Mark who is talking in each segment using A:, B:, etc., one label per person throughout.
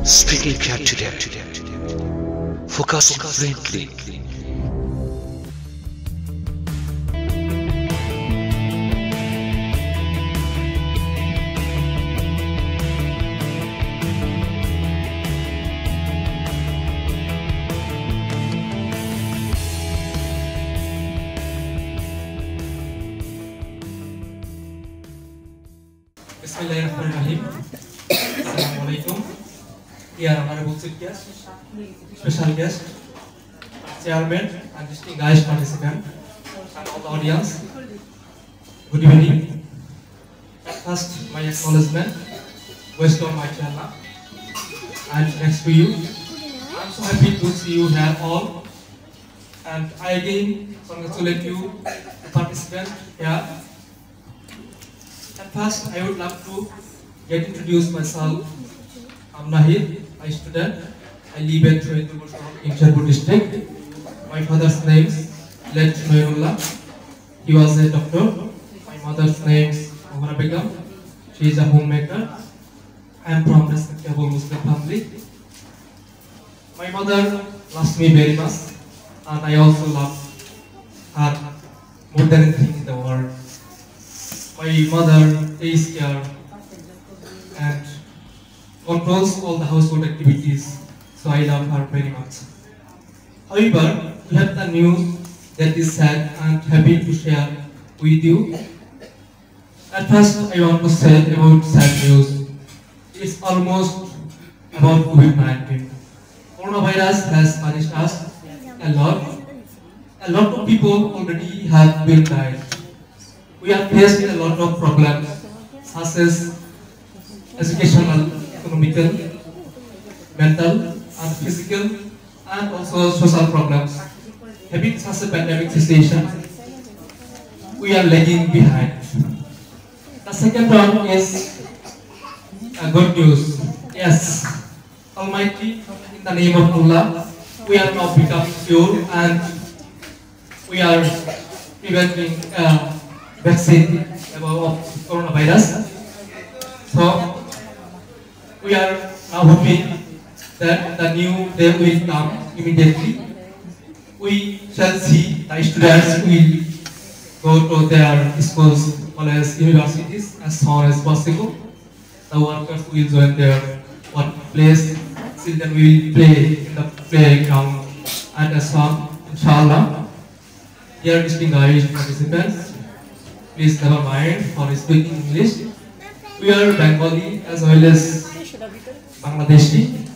A: Speaking here today, focusing brilliantly.
B: Bismillahirrahmanirrahim. Assalamualaikum. Dear honorable chief guest, special guest, chairman, and distinguished participant, and all the audience. Good evening. At first, my acknowledgement, wisdom, my channel, and next to you. I'm so happy to see you here all, and I again congratulate you, the participant here. At first, I would love to get introduced myself. I'm Nahid, a student. I live at in Sherpur district. My father's name is Let Noirullah. He was a doctor. My mother's name is Umar Begum. She is a homemaker. I am from a respectable Muslim family. My mother loves me very much, and I also love her more than anything in the world. My mother takes care and controls all the household activities, so I love her very much. However, we have the news that is sad and happy to share with you. At first, I want to say about sad news. It's almost about COVID-19. Coronavirus has punished us a lot. A lot of people already have been died. We are faced with a lot of problems, such as educational, economical, mental, and physical, and also social problems. Having such a pandemic situation, we are lagging behind. The second one is good news. Yes, Almighty, in the name of Allah, we are now becoming pure and we are preventing vaccine about coronavirus. So we are now hoping that the new day will come immediately. We shall see the students will go to their schools, colleges, universities as soon as possible. The workers will join their workplace. Children will play in the playground and so on. Inshallah. Dear distinguished participants, please never mind for speaking English. We are Bengali as well as Bangladeshi,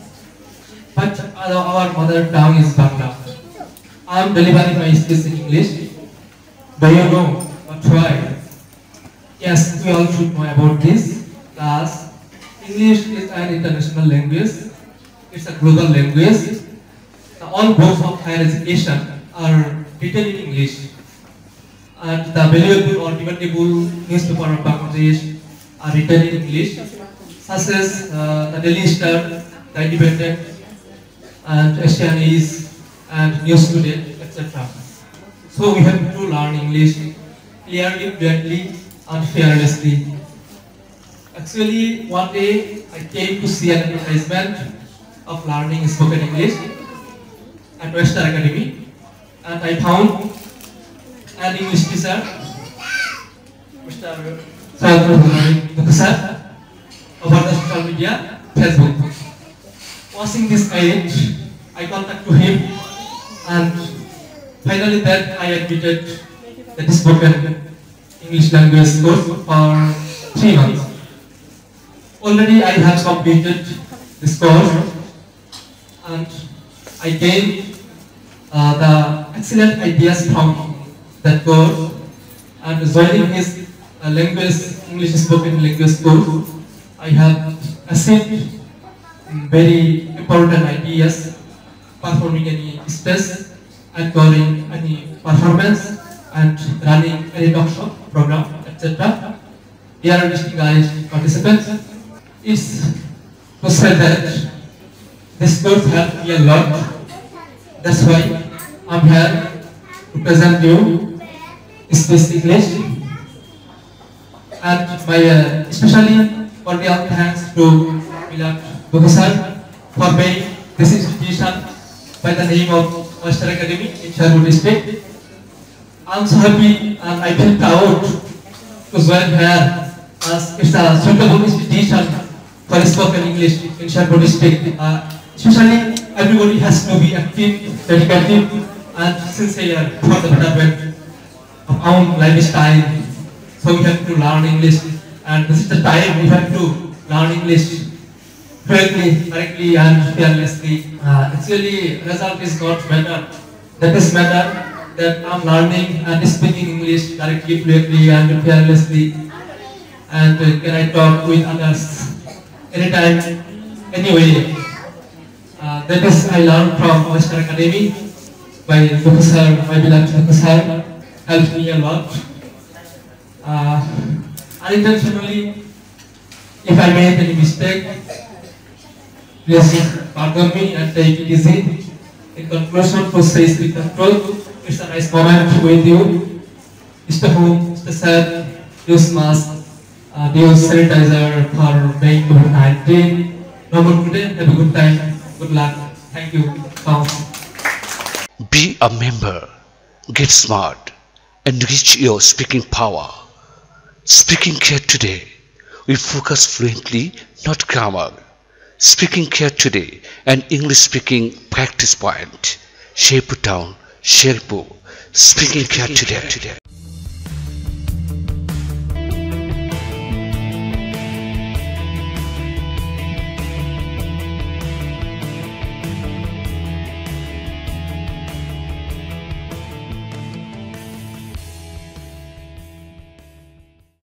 B: but our mother tongue is Bangla. I am delivering my speech in English. Do you know or try? Yes, we all should know about this. Thus, English is an international language. It's a global language. All books of higher education are written in English. And the valuable or dependable newspaper of Bangladesh are written in English, such as the Daily Star, the Independent, and Asianese, and News Today, etc. So we have to learn English clearly, fluently, and fearlessly. Actually, one day I came to see an advertisement of learning spoken English at Western Academy, and I found an English teacher, Mr. Professor, over the social media, Facebook. Watching this ad, I contacted him, and finally that I admitted the spoken English language course for 3 months. Already I have completed this course, and I gained the excellent ideas from that course, and joining his English spoken language course, I have achieved very important ideas, performing any speech, and covering any performance, and running any talk show program, etc. Dear distinguished participants, it's to say that this course helped me a lot. That's why I'm here to present you speech English, and my especially cordial thanks to beloved Professor for me, this institution by the name of Master Academy in Sherwood District. I'm so happy and I feel proud to join here as it's a suitable institution for spoken English in Sherwood District. Especially, everybody has to be active, dedicated, and sincere for the betterment of our lifestyle. So we have to learn English, and this is the time we have to learn English fluently, correctly, and fearlessly. Actually, result is not matter. That is matter that I'm learning and speaking English correctly, fluently, and fearlessly. And can I talk with others anytime, anyway. That is I learned from Master Academy by Professor, my beloved Professor, helped me a lot. Unintentionally, if I made any mistake, please pardon me and take it easy. In conclusion, to say with control, it's a nice moment with you. Stay home, stay safe, use mask, use sanitizer for being COVID-19. No more today, have a good time, good luck. Thank you.
A: Be a member, get smart, and reach your speaking power. Speaking Care Today, we focus fluently, not grammar. Speaking Care Today, an English speaking practice point. Sherwood Town, Sherwood. Speaking Care Today.